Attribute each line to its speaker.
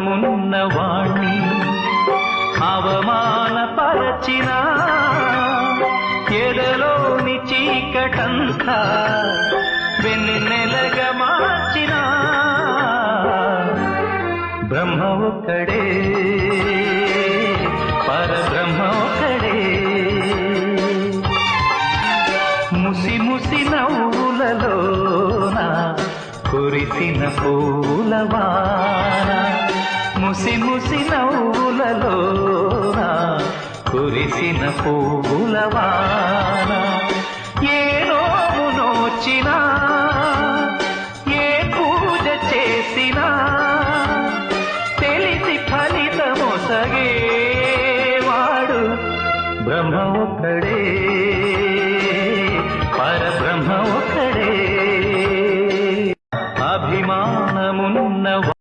Speaker 1: అభిమానమున్నవాణ్ణి అవమానపరచిన ఎదలోని చీకటంతా వెన్నెలగా మార్చిన బ్రహ్మ ఒక్కడే పరబ్రహ్మ ఒక్కడే ముసి ముసి నవ్వులలోన కురిసిన పూలవాన ముసి ముసి నవ్వులలోన కురిసిన పూలవాన